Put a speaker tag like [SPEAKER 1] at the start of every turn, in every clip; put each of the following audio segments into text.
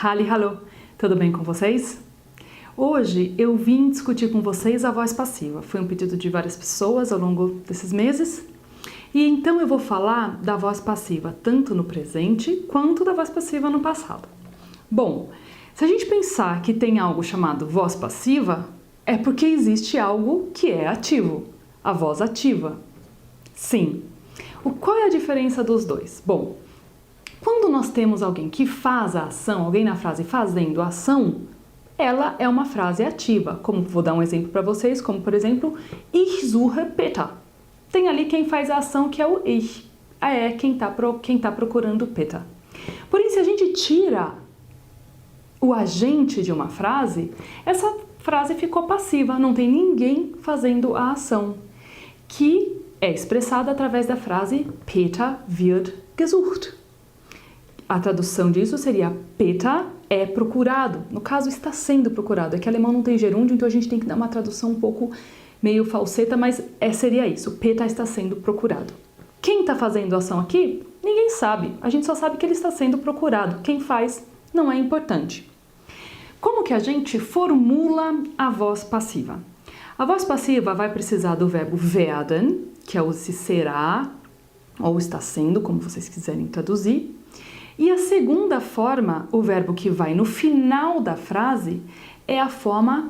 [SPEAKER 1] Hallo, tudo bem com vocês? Hoje eu vim discutir com vocês a voz passiva. Foi um pedido de várias pessoas ao longo desses meses. E então eu vou falar da voz passiva tanto no presente quanto da voz passiva no passado. Bom, se a gente pensar que tem algo chamado voz passiva, é porque existe algo que é ativo, a voz ativa. Sim. Qual é a diferença dos dois? Bom, quando nós temos alguém que faz a ação, alguém na frase fazendo a ação, ela é uma frase ativa. Como vou dar um exemplo para vocês, como por exemplo, Ich suche Peter. Tem ali quem faz a ação que é o ich. É quem tá procurando Peter. Porém, se a gente tira o agente de uma frase, essa frase ficou passiva, não tem ninguém fazendo a ação, que é expressada através da frase Peter wird gesucht. A tradução disso seria Peter é procurado. No caso, está sendo procurado. É que alemão não tem gerúndio, então a gente tem que dar uma tradução um pouco meio falseta, mas seria isso. Peter está sendo procurado. Quem está fazendo a ação aqui? Ninguém sabe. A gente só sabe que ele está sendo procurado. Quem faz não é importante. Como que a gente formula a voz passiva? A voz passiva vai precisar do verbo werden, que é o se será ou está sendo, como vocês quiserem traduzir. E a segunda forma, o verbo que vai no final da frase, é a forma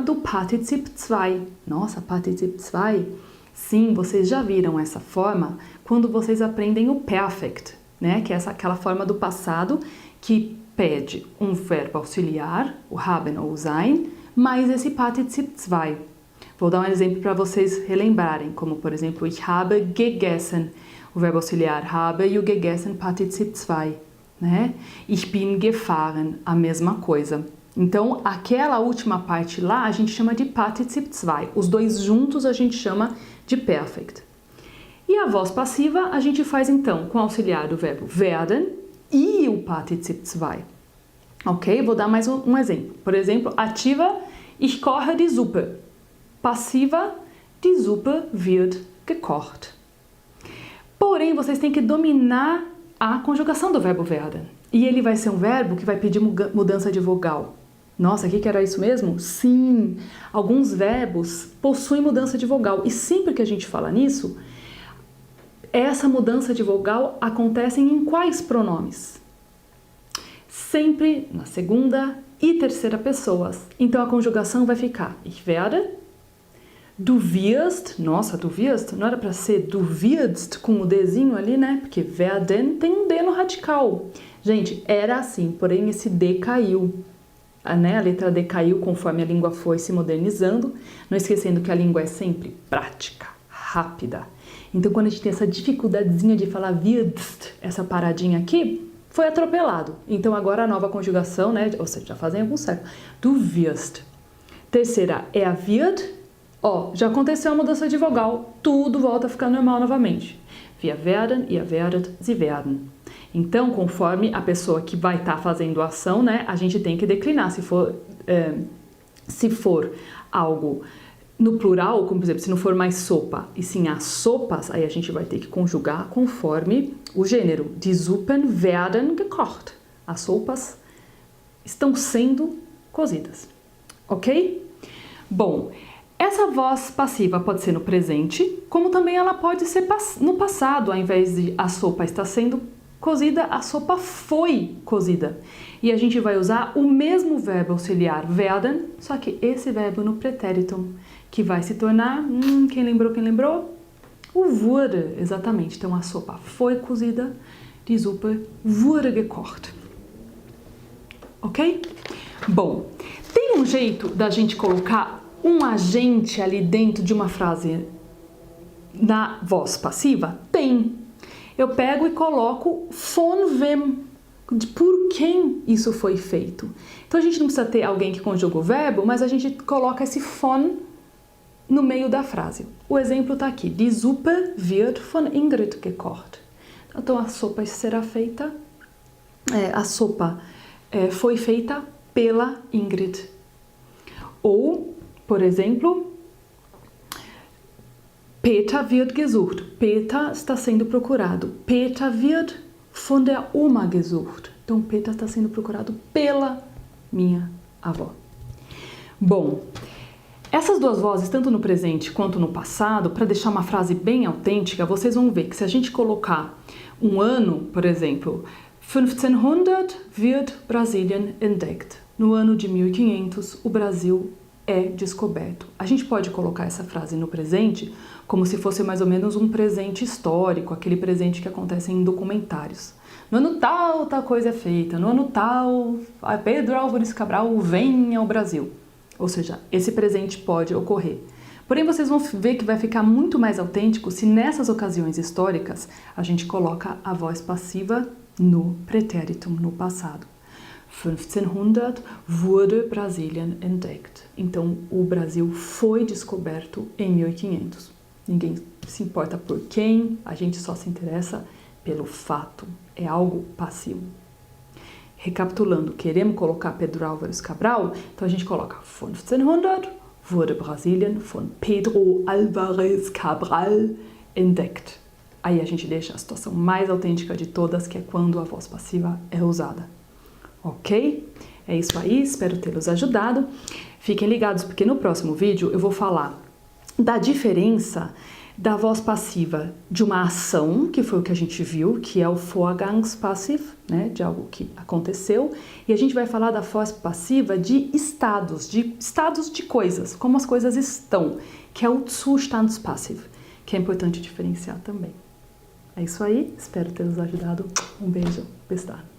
[SPEAKER 1] do Partizip 2. Nossa, Partizip 2? Sim, vocês já viram essa forma quando vocês aprendem o Perfect, né? Que é aquela forma do passado que pede um verbo auxiliar, o haben ou o sein, mais esse Partizip 2. Vou dar um exemplo para vocês relembrarem, como por exemplo, ich habe gegessen, o verbo auxiliar habe e o gegessen Partizip 2, né? Ich bin gefahren, a mesma coisa. Então, aquela última parte lá a gente chama de Partizip 2. Os dois juntos a gente chama de Perfect. E a voz passiva a gente faz então com o auxiliar do verbo werden e o Partizip 2. Ok? Vou dar mais um exemplo. Por exemplo, ativa, ich koche die Suppe. Passiva, die Suppe wird gekocht. Porém, vocês têm que dominar a conjugação do verbo werden. E ele vai ser um verbo que vai pedir mudança de vogal. Nossa, o que era isso mesmo? Sim, alguns verbos possuem mudança de vogal. E sempre que a gente fala nisso, essa mudança de vogal acontece em quais pronomes? Sempre na segunda e terceira pessoas. Então a conjugação vai ficar ich werde, du wirst, nossa, du wirst, não era para ser du wirst com o Dzinho ali, né? Porque werden tem um D no radical. Gente, era assim, porém esse D caiu. Né? A letra D caiu conforme a língua foi se modernizando, não esquecendo que a língua é sempre prática, rápida. Então, quando a gente tem essa dificuldadezinha de falar wirst, essa paradinha aqui, foi atropelado. Então, agora a nova conjugação, né? Ou seja, já fazem algum século. Du wirst. Terceira é a wird. Ó, já aconteceu a mudança de vogal, tudo volta a ficar normal novamente. Wir werden, ihr werdet, sie werden. Então, conforme a pessoa que vai estar fazendo a ação, né, a gente tem que declinar. Se for algo no plural, como por exemplo, se não for mais sopa, e sim as sopas, aí a gente vai ter que conjugar conforme o gênero. Die Suppen werden gekocht. As sopas estão sendo cozidas. Ok? Bom, essa voz passiva pode ser no presente, como também ela pode ser no passado. Ao invés de a sopa está sendo cozida, a sopa foi cozida. E a gente vai usar o mesmo verbo auxiliar werden, só que esse verbo no pretérito, que vai se tornar, quem lembrou? O wurde, exatamente. Então a sopa foi cozida, die Suppe wurde gekocht. Ok? Bom, tem um jeito da gente colocar um agente ali dentro de uma frase na voz passiva? Tem. Eu pego e coloco von wem, por quem isso foi feito. Então a gente não precisa ter alguém que conjuga o verbo, mas a gente coloca esse von no meio da frase. O exemplo está aqui. Die Suppe wird von Ingrid gekocht. Então a sopa será feita, foi feita pela Ingrid. Ou, por exemplo, Peter wird gesucht. Peter está sendo procurado. Peter wird von der Oma gesucht. Então, Peter está sendo procurado pela minha avó. Bom, essas duas vozes, tanto no presente quanto no passado, para deixar uma frase bem autêntica, vocês vão ver que se a gente colocar um ano, por exemplo, 1500 wird Brasilien entdeckt. No ano de 1500, o Brasil é descoberto. A gente pode colocar essa frase no presente como se fosse mais ou menos um presente histórico, aquele presente que acontece em documentários. No ano tal, tal coisa é feita. No ano tal, Pedro Álvares Cabral vem ao Brasil. Ou seja, esse presente pode ocorrer. Porém, vocês vão ver que vai ficar muito mais autêntico se nessas ocasiões históricas a gente coloca a voz passiva no pretérito, no passado. 1500 wurde Brasilien entdeckt. Então, o Brasil foi descoberto em 1500. Ninguém se importa por quem, a gente só se interessa pelo fato. É algo passivo. Recapitulando, queremos colocar Pedro Álvares Cabral, então a gente coloca 1500 wurde Brasilien von Pedro Álvares Cabral entdeckt. Aí a gente deixa a situação mais autêntica de todas, que é quando a voz passiva é usada. Ok? É isso aí, espero tê-los ajudado. Fiquem ligados porque no próximo vídeo eu vou falar da diferença da voz passiva de uma ação, que foi o que a gente viu, que é o Vorgangspassiv, né, de algo que aconteceu, e a gente vai falar da voz passiva de estados de coisas, como as coisas estão, que é o Zustandspassiv, que é importante diferenciar também. É isso aí, espero ter nos ajudado. Um beijo, bis dann.